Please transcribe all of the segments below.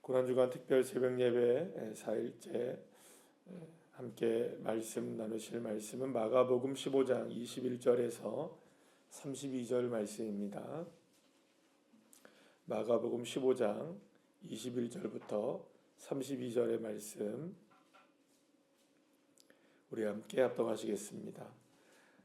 고난주간 특별 새벽 예배 4일째 함께 말씀 나누실 말씀은 마가복음 15장 21절에서 32절 말씀입니다. 마가복음 15장 21절부터 32절의 말씀 우리 함께 합독하시겠습니다.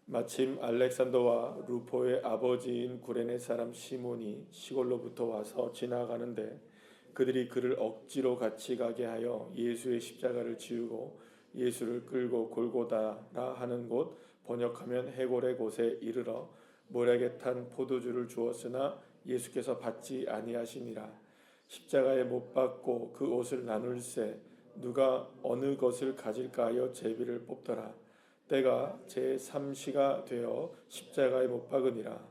마침 알렉산더와 루포의 아버지인 구레네 사람 시몬이 시골로부터 와서 지나가는데 그들이 그를 억지로 같이 가게 하여 예수의 십자가를 지우고 예수를 끌고 골고다라 하는 곳, 번역하면 해골의 곳에 이르러 모략에 탄 포도주를 주었으나 예수께서 받지 아니하시니라. 십자가에 못 박고 그 옷을 나눌세 누가 어느 것을 가질까 하여 제비를 뽑더라. 때가 제3시가 되어 십자가에 못 박으니라.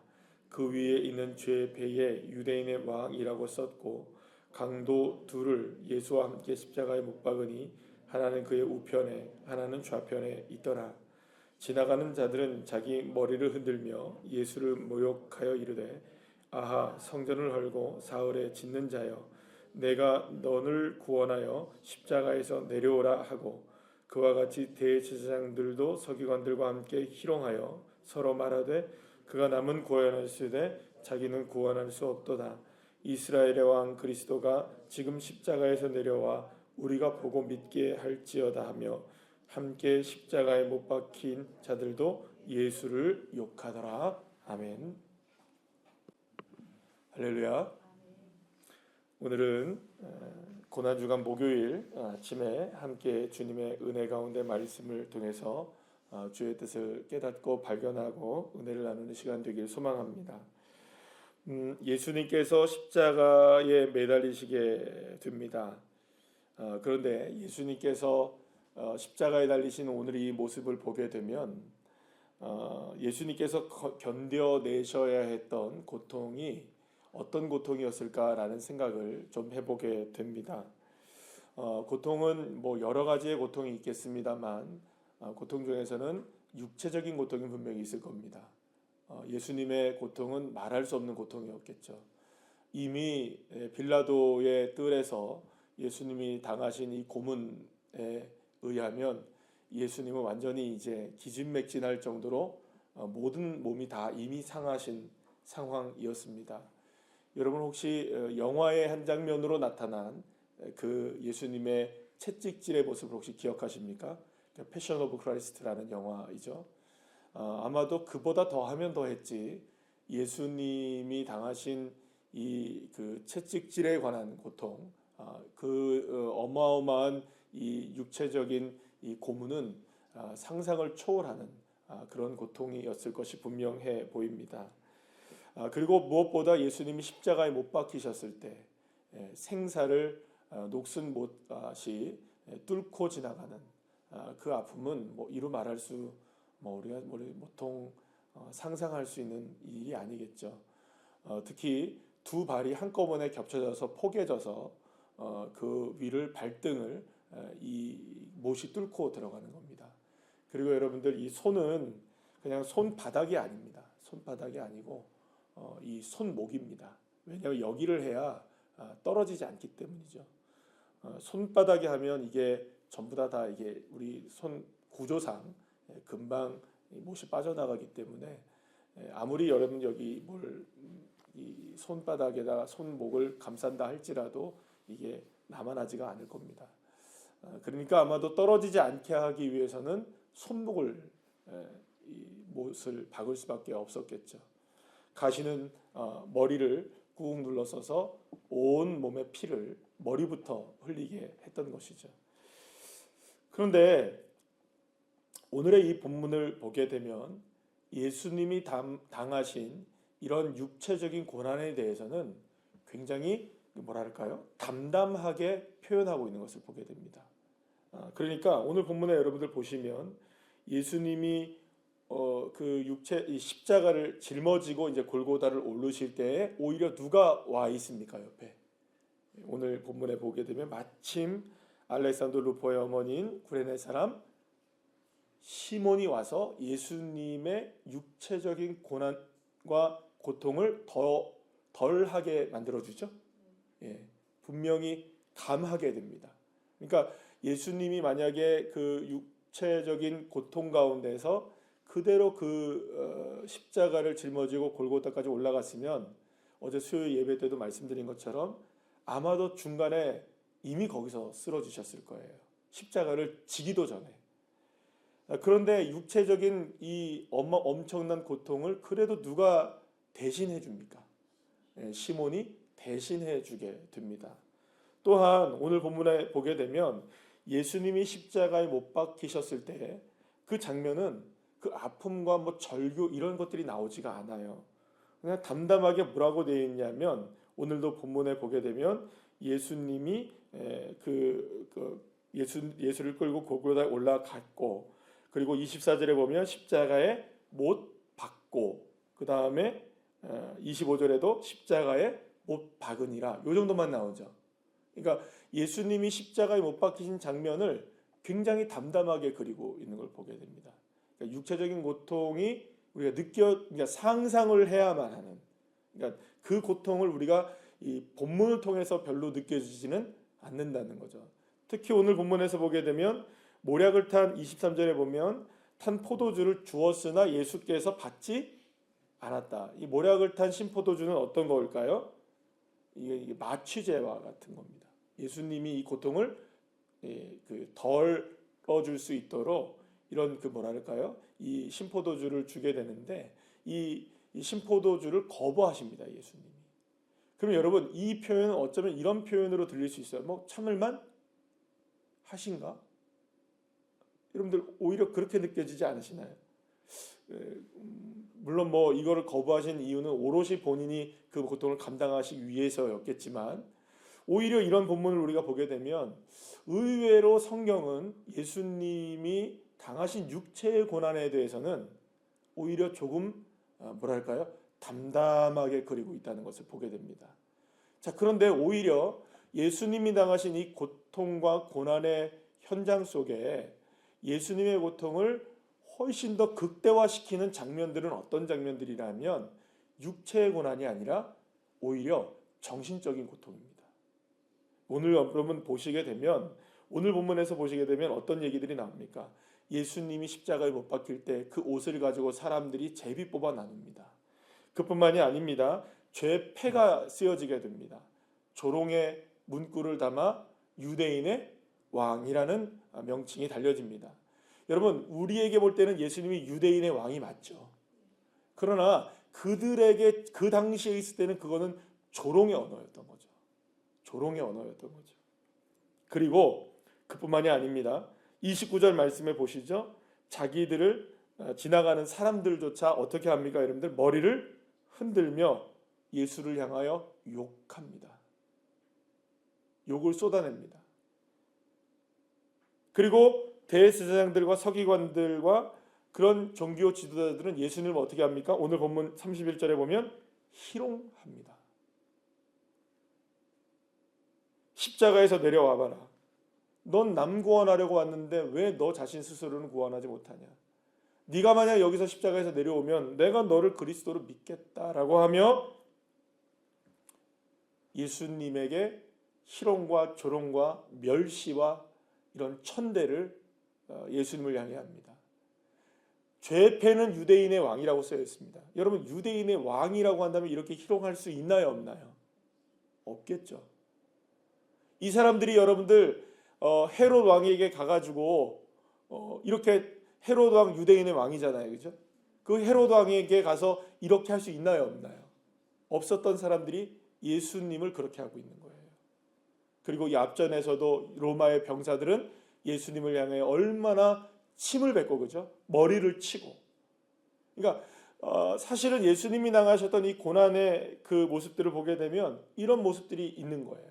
그 위에 있는 죄의 배에 유대인의 왕이라고 썼고 강도 둘을 예수와 함께 십자가에 못 박으니 하나는 그의 우편에 하나는 좌편에 있더라. 지나가는 자들은 자기 머리를 흔들며 예수를 모욕하여 이르되 아하 성전을 헐고 사흘에 짓는 자여 내가 너를 구원하여 십자가에서 내려오라 하고 그와 같이 대제사장들도 서기관들과 함께 희롱하여 서로 말하되 그가 남은 구원하시되 자기는 구원할 수 없도다. 이스라엘의 왕 그리스도가 지금 십자가에서 내려와 우리가 보고 믿게 할지어다 하며 함께 십자가에 못 박힌 자들도 예수를 욕하더라. 아멘. 할렐루야. 오늘은 고난주간 목요일 아침에 함께 주님의 은혜 가운데 말씀을 통해서 주의 뜻을 깨닫고 발견하고 은혜를 나누는 시간 되길 소망합니다. 예수님께서 십자가에 매달리시게 됩니다. 그런데 예수님께서 십자가에 달리신 오늘 이 모습을 보게 되면 예수님께서 견뎌내셔야 했던 고통이 어떤 고통이었을까라는 생각을 좀 해보게 됩니다. 고통은 뭐 여러 가지의 고통이 있겠습니다만 고통 중에서는 육체적인 고통이 분명히 있을 겁니다. 예수님의 고통은 말할 수 없는 고통이었겠죠. 이미 빌라도의 뜰에서 예수님이 당하신 이 고문에 의하면 예수님은 완전히 이제 기진맥진할 정도로 모든 몸이 다 이미 상하신 상황이었습니다. 여러분 혹시 영화의 한 장면으로 나타난 그 예수님의 채찍질의 모습을 혹시 기억하십니까? 패션 오브 크라이스트라는 영화이죠. 아마도 그보다 더하면 더했지 예수님이 당하신 이 그 채찍질에 관한 고통, 그 어마어마한 이 육체적인 이 고문은 상상을 초월하는 그런 고통이었을 것이 분명해 보입니다. 그리고 무엇보다 예수님이 십자가에 못 박히셨을 때 생사를 녹슨 못이 뚫고 지나가는 그 아픔은 뭐 이루 말할 수 우리가 보통 상상할 수 있는 일이 아니겠죠. 특히 두 발이 한꺼번에 겹쳐져서 포개져서 그 위를 발등을 이 못이 뚫고 들어가는 겁니다. 그리고 여러분들 이 손은 그냥 손바닥이 아닙니다. 손바닥이 아니고 이 손목입니다. 왜냐하면 여기를 해야 떨어지지 않기 때문이죠. 손바닥에 하면 이게 전부 다 이게 우리 손 구조상 금방 못이 빠져나가기 때문에 아무리 여러분 여기 이 손바닥에다 손목을 감싼다 할지라도 이게 남아나지가 않을 겁니다. 그러니까 아마도 떨어지지 않게 하기 위해서는 손목을 이 못을 박을 수밖에 없었겠죠. 가시는 머리를 꾹 눌러서서 온 몸의 피를 머리부터 흘리게 했던 것이죠. 그런데 오늘의 이 본문을 보게 되면 예수님이 당하신 이런 육체적인 고난에 대해서는 굉장히 뭐랄까요? 담담하게 표현하고 있는 것을 보게 됩니다. 그러니까 오늘 본문에 여러분들 보시면 예수님이 그 이 십자가를 짊어지고 이제 골고다를 오르실 때에 오히려 누가 와 있습니까? 옆에. 오늘 본문에 보게 되면 마침 알렉산더 루포의 어머니인 구레네 사람 시몬이 와서 예수님의 육체적인 고난과 고통을 더 덜하게 만들어주죠. 분명히 감하게 됩니다. 그러니까 예수님이 만약에 그 육체적인 고통 가운데서 그대로 그 십자가를 짊어지고 골고다까지 올라갔으면 어제 수요일 예배 때도 말씀드린 것처럼 아마도 중간에 이미 거기서 쓰러지셨을 거예요. 십자가를 지기도 전에. 그런데 육체적인 이 엄청난 고통을 그래도 누가 대신해 줍니까? 시몬이 대신해 주게 됩니다. 또한 오늘 본문에 보게 되면 예수님이 십자가에 못 박히셨을 때 그 장면은 그 아픔과 뭐 절규 이런 것들이 나오지가 않아요. 그냥 담담하게 뭐라고 되어 있냐면 오늘도 본문에 보게 되면 예수님이 예수를 끌고 골고다에 올라갔고, 그리고 24절에 보면 십자가에 못 박고, 그 다음에 25절에도 십자가에 못 박으니라. 요 정도만 나오죠. 그러니까 예수님이 십자가에 못 박히신 장면을 굉장히 담담하게 그리고 있는 걸 보게 됩니다. 그러니까 육체적인 고통이 우리가 그러니까 상상을 해야만 하는, 그러니까 그 고통을 우리가 이 본문을 통해서 별로 느껴지지는 않는다는 거죠. 특히 오늘 본문에서 보게 되면 모략을 탄 23절에 보면 탄 포도주를 주었으나 예수께서 받지 않았다. 이 모략을 탄 신포도주는 어떤 걸까요? 이게 마취제와 같은 겁니다. 예수님이 이 고통을 덜 어줄 수 있도록 이런 뭐랄까요? 이 신포도주를 주게 되는데 이 신포도주를 거부하십니다, 예수님이. 그럼 여러분, 이 표현은 어쩌면 이런 표현으로 들릴 수 있어요. 뭐 참을만 하신가? 여러분들 오히려 그렇게 느껴지지 않으시나요? 물론 뭐 이거를 거부하신 이유는 오롯이 본인이 그 고통을 감당하시기 위해서였겠지만, 오히려 이런 본문을 우리가 보게 되면 의외로 성경은 예수님이 당하신 육체의 고난에 대해서는 오히려 조금 뭐랄까요? 담담하게 그리고 있다는 것을 보게 됩니다. 자, 그런데 오히려 예수님이 당하신 이 고통과 고난의 현장 속에 예수님의 고통을 훨씬 더 극대화시키는 장면들은 어떤 장면들이라면 육체의 고난이 아니라 오히려 정신적인 고통입니다. 오늘 여러분 보시게 되면, 오늘 본문에서 보시게 되면 어떤 얘기들이 나옵니까? 예수님이 십자가에 못 박힐 때 그 옷을 가지고 사람들이 제비 뽑아 나눕니다. 그뿐만이 아닙니다. 죄패가 쓰여지게 됩니다. 조롱의 문구를 담아 유대인의 왕이라는 명칭이 달려집니다. 여러분, 우리에게 볼 때는 예수님이 유대인의 왕이 맞죠. 그러나 그들에게 그 당시에 있을 때는 그거는 조롱의 언어였던 거죠. 조롱의 언어였던 거죠. 그리고 그뿐만이 아닙니다. 29절 말씀에 보시죠. 자기들을 지나가는 사람들조차 어떻게 합니까? 여러분들 머리를 흔들며 예수를 향하여 욕합니다. 욕을 쏟아냅니다. 그리고 대제사장들과 서기관들과 그런 종교 지도자들은 예수님을 어떻게 합니까? 오늘 본문 31절에 보면 희롱합니다. 십자가에서 내려와봐라. 넌 남 구원하려고 왔는데 왜 너 자신 스스로는 구원하지 못하냐? 네가 만약 여기서 십자가에서 내려오면 내가 너를 그리스도로 믿겠다라고 하며 예수님에게 희롱과 조롱과 멸시와 이런 천대를 예수님을 향해 합니다. 죄패는 유대인의 왕이라고 쓰여 있습니다. 여러분, 유대인의 왕이라고 한다면 이렇게 희롱할 수 있나요, 없나요? 없겠죠. 이 사람들이 여러분들 헤롯 왕에게 가가지고 이렇게 헤롯 왕 유대인의 왕이잖아요, 그죠? 그 헤롯 왕에게 가서 이렇게 할 수 있나요, 없나요? 없었던 사람들이 예수님을 그렇게 하고 있는 거예요. 그리고 이 앞전에서도 로마의 병사들은 예수님을 향해 얼마나 침을 뱉고, 그죠? 머리를 치고. 그러니까 사실은 예수님이 당하셨던 이 고난의 그 모습들을 보게 되면 이런 모습들이 있는 거예요.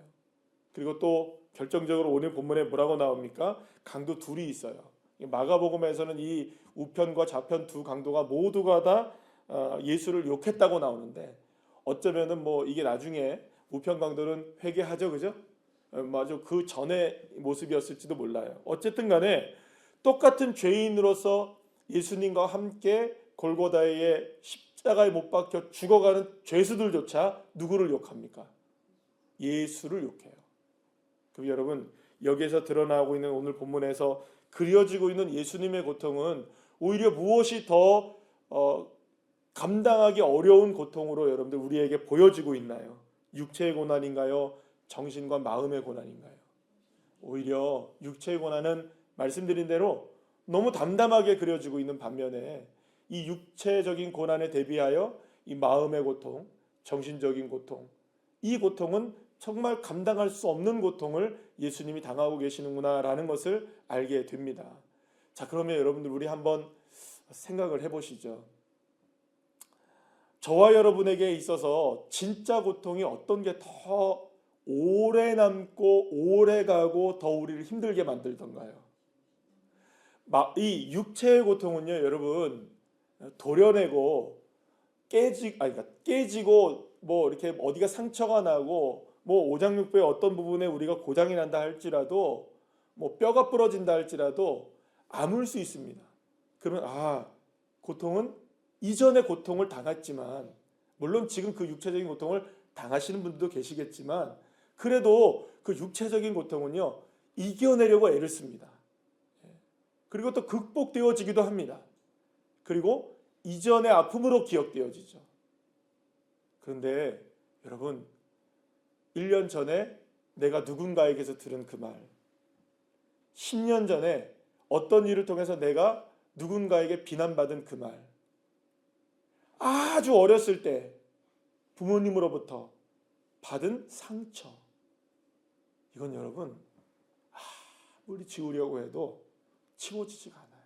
그리고 또 결정적으로 오늘 본문에 뭐라고 나옵니까? 강도 둘이 있어요. 마가복음에서는 이 우편과 좌편 두 강도가 모두가 다 예수를 욕했다고 나오는데, 어쩌면은 뭐 이게 나중에 우편 강도는 회개하죠, 그죠? 맞아, 그 전의 모습이었을지도 몰라요. 어쨌든 간에 똑같은 죄인으로서 예수님과 함께 골고다의 십자가에 못 박혀 죽어가는 죄수들조차 누구를 욕합니까? 예수를 욕해요. 그럼 여러분, 여기에서 드러나고 있는 오늘 본문에서 그려지고 있는 예수님의 고통은 오히려 무엇이 더 감당하기 어려운 고통으로 여러분들 우리에게 보여지고 있나요? 육체의 고난인가요? 정신과 마음의 고난인가요? 오히려 육체의 고난은 말씀드린 대로 너무 담담하게 그려지고 있는 반면에 이 육체적인 고난에 대비하여 이 마음의 고통, 정신적인 고통, 이 고통은 정말 감당할 수 없는 고통을 예수님이 당하고 계시는구나라는 것을 알게 됩니다. 자, 그러면 여러분들 우리 한번 생각을 해보시죠. 저와 여러분에게 있어서 진짜 고통이 어떤 게 더 오래 남고 오래 가고 더 우리를 힘들게 만들던가요? 이 육체의 고통은요, 여러분, 도려내고 깨지고 뭐 이렇게 어디가 상처가 나고 뭐 오장육부의 어떤 부분에 우리가 고장이 난다 할지라도 뭐 뼈가 부러진다 할지라도 아물 수 있습니다. 그러면 고통은 이전에 고통을 당했지만, 물론 지금 그 육체적인 고통을 당하시는 분들도 계시겠지만, 그래도 그 육체적인 고통은요 이겨내려고 애를 씁니다. 그리고 또 극복되어지기도 합니다. 그리고 이전의 아픔으로 기억되어지죠. 그런데 여러분, 1년 전에 내가 누군가에게서 들은 그 말, 10년 전에 어떤 일을 통해서 내가 누군가에게 비난받은 그 말, 아주 어렸을 때 부모님으로부터 받은 상처, 이건 여러분 아무리 지우려고 해도 지워지지가 않아요.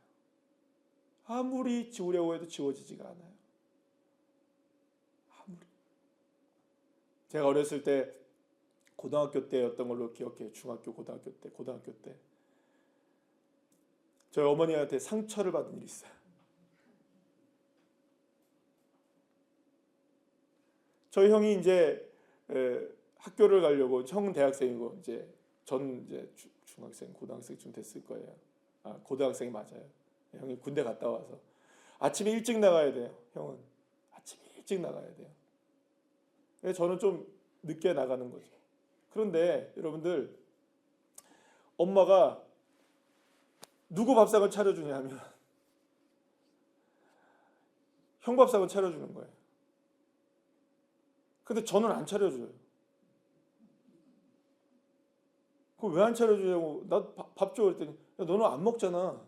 아무리 지우려고 해도 지워지지가 않아요. 아무리. 제가 어렸을 때 고등학교 때였던 걸로 기억해요. 중학교, 고등학교 때 저희 어머니한테 상처를 받은 일이 있어요. 저희 형이 이제 학교를 가려고, 형은 대학생이고 전 중학생, 고등학생쯤 됐을 거예요. 고등학생이 맞아요. 형이 군대 갔다 와서 아침에 일찍 나가야 돼요. 형은 아침에 일찍 나가야 돼요. 저는 좀 늦게 나가는 거죠. 그런데 여러분들, 엄마가 누구 밥상을 차려주냐 하면 형 밥상을 차려주는 거예요. 근데 저는 안 차려줘요. 그걸 왜 안 차려주냐고, 나 밥 줘 그랬더니, 야, 너는 안 먹잖아.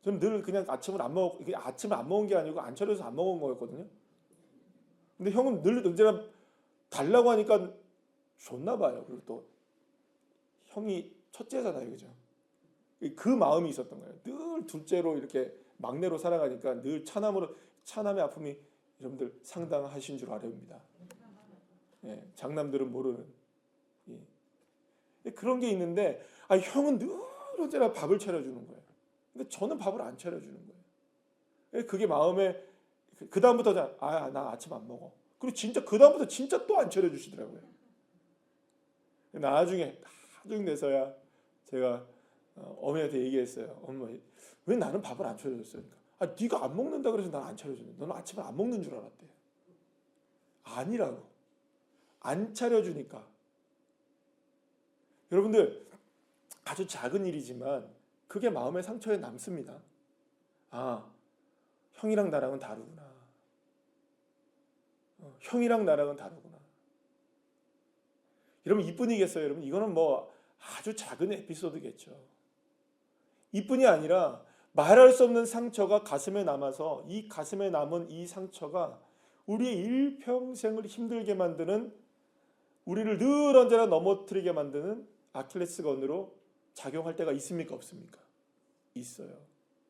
저는 늘 그냥 아침을 안 먹은 게 아니고 안 차려서 안 먹은 거였거든요. 근데 형은 늘 언제나 달라고 하니까 줬나 봐요. 그리고 또 형이 첫째잖아요, 그죠? 그 마음이 있었던 거예요. 늘 둘째로 이렇게 막내로 살아가니까 늘 차남의 아픔이 여러분들 상당하신 줄 아렵니다. 장남들은 모르는. 그런 게 있는데, 형은 늘 언제나 밥을 차려주는 거예요. 근데 저는 밥을 안 차려주는 거예요. 그게 마음에, 그 다음부터 나 아침 안 먹어. 그리고 진짜 그 다음부터 진짜 또 안 차려주시더라고요. 나중에 돼서야 제가 어머니한테 얘기했어요. 엄마, 왜 나는 밥을 안 차려줬어요? 그러니까, 네가 안 먹는다 그래서 난 안 차려줬는데 너는 아침에 안 먹는 줄 알았대. 아니라고. 안 차려주니까. 여러분들, 아주 작은 일이지만 그게 마음의 상처에 남습니다. 형이랑 나랑은 다르구나. 형이랑 나랑은 다르구나. 여러분, 이뿐이겠어요? 여러분, 이거는 뭐 아주 작은 에피소드겠죠. 이뿐이 아니라 말할 수 없는 상처가 가슴에 남아서 이 가슴에 남은 이 상처가 우리의 일평생을 힘들게 만드는, 우리를 늘 언제나 넘어뜨리게 만드는 아킬레스건으로 작용할 때가 있습니까? 없습니까? 있어요.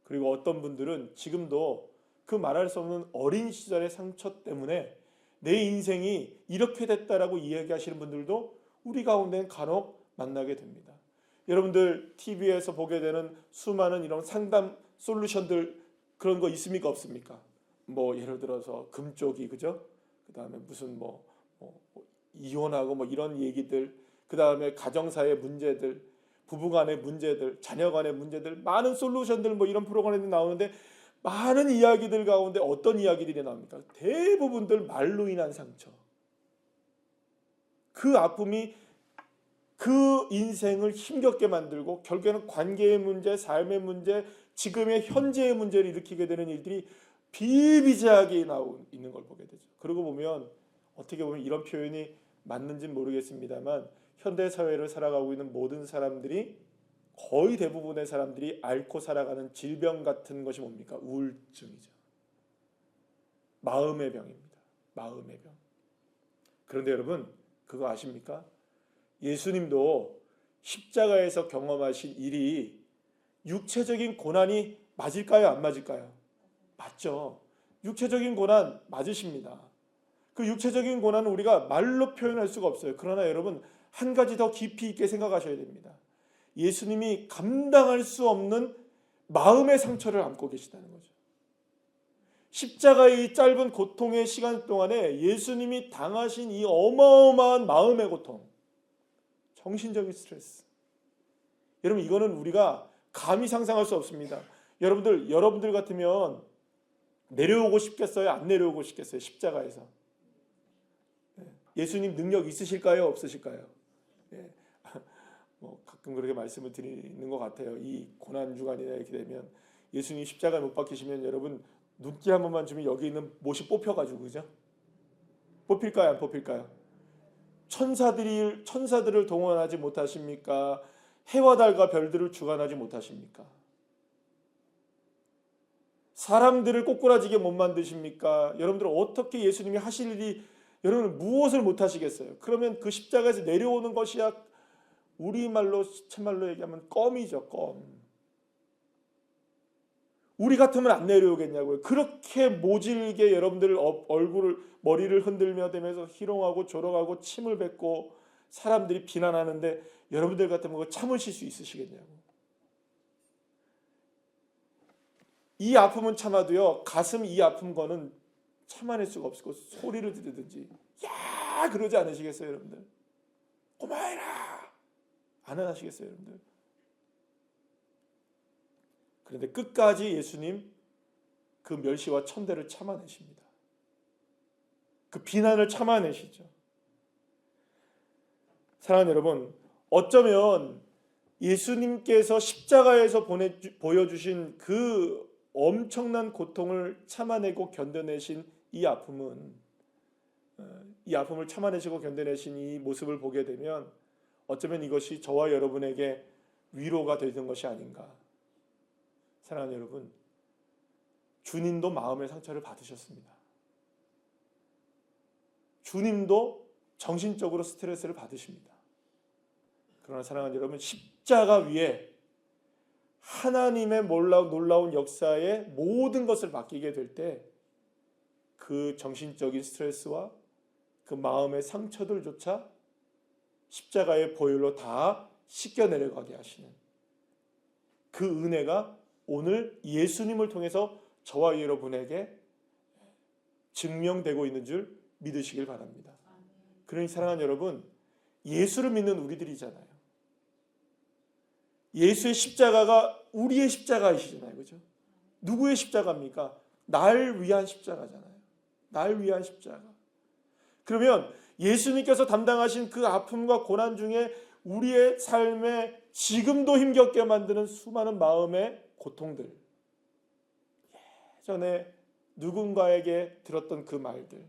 그리고 어떤 분들은 지금도 그 말할 수 없는 어린 시절의 상처 때문에 내 인생이 이렇게 됐다라고 이야기하시는 분들도 우리 가운데는 간혹 만나게 됩니다. 여러분들 TV에서 보게 되는 수많은 이런 상담 솔루션들, 그런 거 있습니까? 없습니까? 뭐 예를 들어서 금쪽이, 그죠? 그 다음에 무슨 이혼하고 뭐 이런 얘기들, 그 다음에 가정사의 문제들, 부부간의 문제들, 자녀간의 문제들, 많은 솔루션들, 뭐 이런 프로그램이 나오는데, 많은 이야기들 가운데 어떤 이야기들이 나옵니까? 대부분들 말로 인한 상처. 그 아픔이 그 인생을 힘겹게 만들고 결국에는 관계의 문제, 삶의 문제, 지금의 현재의 문제를 일으키게 되는 일들이 비일비재하게 있는 걸 보게 되죠. 그러고 보면 어떻게 보면 이런 표현이 맞는지는 모르겠습니다만 현대 사회를 살아가고 있는 모든 사람들이, 거의 대부분의 사람들이 앓고 살아가는 질병 같은 것이 뭡니까? 우울증이죠. 마음의 병입니다. 마음의 병. 그런데 여러분, 그거 아십니까? 예수님도 십자가에서 경험하신 일이 육체적인 고난이 맞을까요? 안 맞을까요? 맞죠. 육체적인 고난 맞으십니다. 그 육체적인 고난은 우리가 말로 표현할 수가 없어요. 그러나 여러분, 한 가지 더 깊이 있게 생각하셔야 됩니다. 예수님이 감당할 수 없는 마음의 상처를 안고 계시다는 거죠. 십자가의 이 짧은 고통의 시간 동안에 예수님이 당하신 이 어마어마한 마음의 고통, 정신적인 스트레스, 여러분 이거는 우리가 감히 상상할 수 없습니다. 여러분들 같으면 내려오고 싶겠어요? 안 내려오고 싶겠어요? 십자가에서. 예수님 능력 있으실까요? 없으실까요? 가끔 그렇게 말씀을 드리는 것 같아요. 이 고난 주간이나 이렇게 되면 예수님 십자가에 못 박히시면 여러분 눈길 한 번만 주면 여기 있는 못이 뽑혀가지고, 그죠? 뽑힐까요? 안 뽑힐까요? 천사들을 동원하지 못하십니까? 해와 달과 별들을 주관하지 못하십니까? 사람들을 꼬꾸라지게 못 만드십니까? 여러분들 어떻게 예수님이 하실 일이, 여러분 무엇을 못 하시겠어요? 그러면 그 십자가에서 내려오는 것이야 우리말로, 시체말로 얘기하면 껌이죠. 껌. 우리 같으면 안 내려오겠냐고요. 그렇게 모질게 여러분들 머리를 흔들며 대면서 희롱하고 조롱하고 침을 뱉고 사람들이 비난하는데 여러분들 같으면 그거 참으실 수 있으시겠냐고. 이 아픔은 참아도요, 가슴 이 아픈 거는 참아낼 수가 없고 소리를 지르든지 야 그러지 않으시겠어요? 여러분들 고마해라 안 하시겠어요? 여러분들. 그런데 끝까지 예수님 그 멸시와 천대를 참아내십니다. 그 비난을 참아내시죠. 사랑하는 여러분, 어쩌면 예수님께서 십자가에서 보여주신 그 엄청난 고통을 참아내고 견뎌내신 이 아픔을 참아내시고 견뎌내신 이 모습을 보게 되면 어쩌면 이것이 저와 여러분에게 위로가 되는 것이 아닌가. 사랑하는 여러분, 주님도 마음의 상처를 받으셨습니다. 주님도 정신적으로 스트레스를 받으십니다. 그러나 사랑하는 여러분, 십자가 위에 하나님의 놀라운 역사에 모든 것을 맡기게 될 때 그 정신적인 스트레스와 그 마음의 상처들조차 십자가의 보혈로 다 씻겨 내려가게 하시는 그 은혜가 오늘 예수님을 통해서 저와 여러분에게 증명되고 있는 줄 믿으시길 바랍니다. 그러니 사랑하는 여러분, 예수를 믿는 우리들이잖아요. 예수의 십자가가 우리의 십자가이시잖아요. 그죠? 누구의 십자가입니까? 날 위한 십자가잖아요. 날 위한 십자가. 그러면 예수님께서 담당하신 그 아픔과 고난 중에 우리의 삶에 지금도 힘겹게 만드는 수많은 마음의 고통들, 예전에 누군가에게 들었던 그 말들,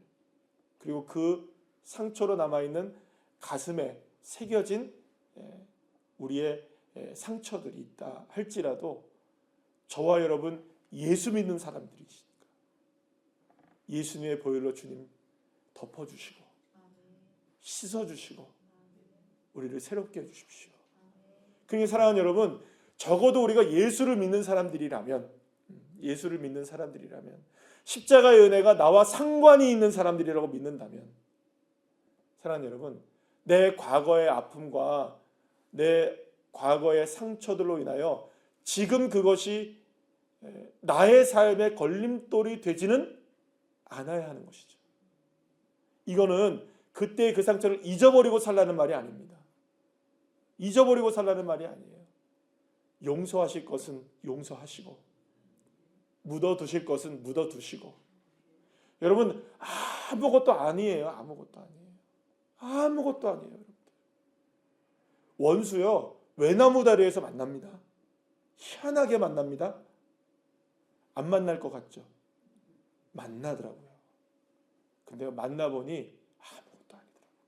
그리고 그 상처로 남아있는 가슴에 새겨진 우리의 상처들이 있다 할지라도 저와 여러분 예수 믿는 사람들이시니까 예수님의 보혈로 주님 덮어주시고 씻어주시고 우리를 새롭게 해주십시오. 그러니 사랑하는 여러분, 적어도 우리가 예수를 믿는 사람들이라면 십자가의 은혜가 나와 상관이 있는 사람들이라고 믿는다면, 사랑하는 여러분, 내 과거의 아픔과 내 과거의 상처들로 인하여 지금 그것이 나의 삶의 걸림돌이 되지는 않아야 하는 것이죠. 이거는 그때 그 상처를 잊어버리고 살라는 말이 아닙니다. 잊어버리고 살라는 말이 아니에요. 용서하실 것은 용서하시고 묻어두실 것은 묻어두시고. 여러분, 아무것도 아니에요. 아무것도 아니에요. 여러분들. 원수요 외나무 다리에서 만납니다. 희한하게 만납니다. 안 만날 것 같죠? 만나더라고요. 근데 만나보니 아무것도 아니더라고요.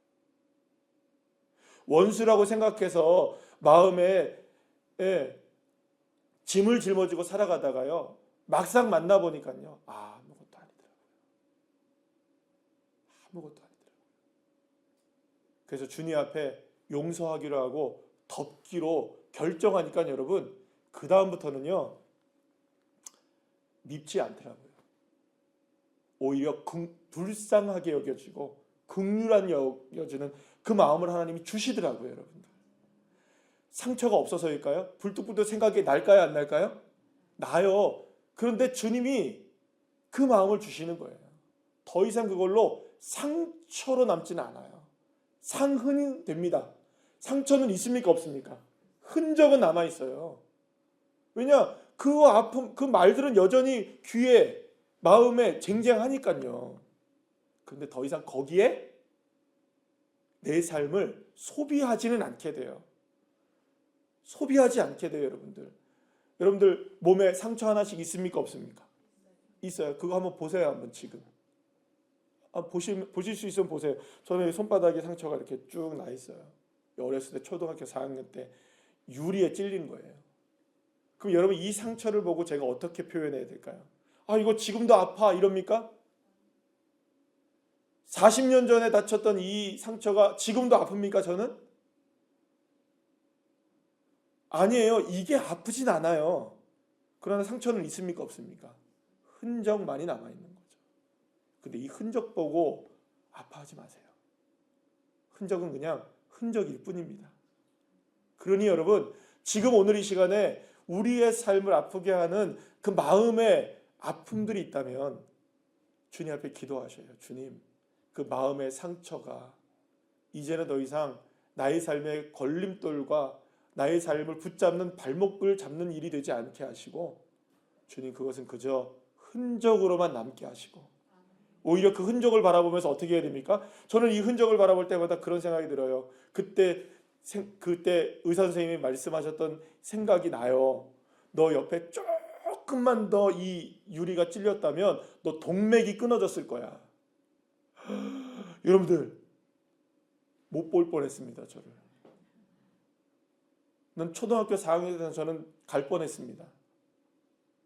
원수라고 생각해서 마음에 짐을 짊어지고 살아가다가요 막상 만나보니까요 아무것도 아니더라고요. 아무것도 아니더라고요. 그래서 주님 앞에 용서하기로 하고 덮기로 결정하니까 여러분 그 다음부터는요 밉지 않더라고요. 오히려 불쌍하게 여겨지고 긍휼한 여겨지는 그 마음을 하나님이 주시더라고요. 여러분들 상처가 없어서일까요? 불뚝불뚝 생각이 날까요? 안 날까요? 나요. 그런데 주님이 그 마음을 주시는 거예요. 더 이상 그걸로 상처로 남지는 않아요. 상흔이 됩니다. 상처는 있습니까? 없습니까? 흔적은 남아있어요. 왜냐? 그 아픔, 그 말들은 여전히 귀에 마음에 쟁쟁하니까요. 그런데 더 이상 거기에 내 삶을 소비하지는 않게 돼요. 소비하지 않게 돼요. 여러분들 몸에 상처 하나씩 있습니까? 없습니까? 있어요. 그거 한번 보세요. 한번 지금 보실 수 있으면 보세요. 저는 손바닥에 상처가 이렇게 쭉 나 있어요. 어렸을 때 초등학교 4학년 때 유리에 찔린 거예요. 그럼 여러분 이 상처를 보고 제가 어떻게 표현해야 될까요? 아 이거 지금도 아파 이럽니까? 40년 전에 다쳤던 이 상처가 지금도 아픕니까 저는? 아니에요. 이게 아프진 않아요. 그러나 상처는 있습니까? 없습니까? 흔적만이 남아있는 거죠. 근데 이 흔적 보고 아파하지 마세요. 흔적은 그냥 흔적일 뿐입니다. 그러니 여러분 지금 오늘 이 시간에 우리의 삶을 아프게 하는 그 마음의 아픔들이 있다면 주님 앞에 기도하셔요. 주님, 그 마음의 상처가 이제는 더 이상 나의 삶의 걸림돌과 나의 삶을 붙잡는 발목을 잡는 일이 되지 않게 하시고 주님 그것은 그저 흔적으로만 남게 하시고 오히려 그 흔적을 바라보면서 어떻게 해야 됩니까? 저는 이 흔적을 바라볼 때마다 그런 생각이 들어요. 그때 의사 선생님이 말씀하셨던 생각이 나요. 너 옆에 조금만 더 이 유리가 찔렸다면 너 동맥이 끊어졌을 거야. 여러분들 못 볼 뻔했습니다. 저를. 난 초등학교 4학년 때는 저는 갈 뻔했습니다.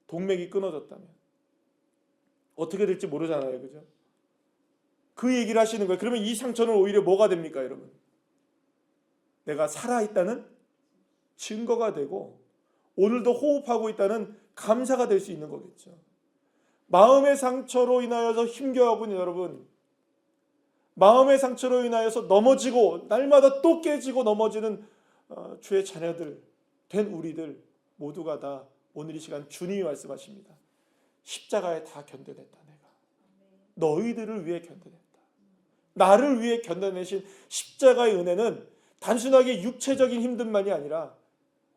동맥이 끊어졌다면 어떻게 될지 모르잖아요. 그죠? 그 얘기를 하시는 거예요. 그러면 이 상처는 오히려 뭐가 됩니까? 여러분 내가 살아있다는 증거가 되고 오늘도 호흡하고 있다는 감사가 될 수 있는 거겠죠. 마음의 상처로 인하여서 힘겨워하고 있는 여러분, 마음의 상처로 인하여서 넘어지고 날마다 또 깨지고 넘어지는 주의 자녀들 된 우리들 모두가 다 오늘 이 시간 주님이 말씀하십니다. 십자가에 다 견뎌냈다. 내가 너희들을 위해 견뎌냈다. 나를 위해 견뎌내신 십자가의 은혜는 단순하게 육체적인 힘듦만이 아니라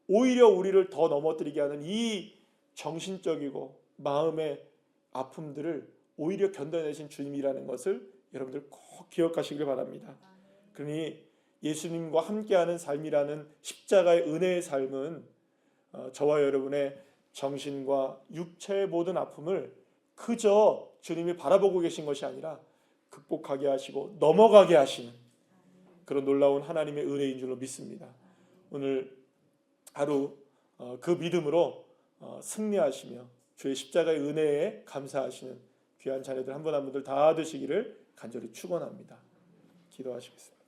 오히려 우리를 더 넘어뜨리게 하는 이 정신적이고 마음의 아픔들을 오히려 견뎌내신 주님이라는 것을 여러분들 꼭 기억하시길 바랍니다. 그러니 예수님과 함께하는 삶이라는 십자가의 은혜의 삶은 저와 여러분의 정신과 육체의 모든 아픔을 그저 주님이 바라보고 계신 것이 아니라 극복하게 하시고 넘어가게 하시는 그런 놀라운 하나님의 은혜인 줄로 믿습니다. 오늘 하루 그 믿음으로 승리하시며 주의 십자가의 은혜에 감사하시는 귀한 자녀들 한 분 한 분들 다 되시기를 간절히 축원합니다. 기도하시겠습니다.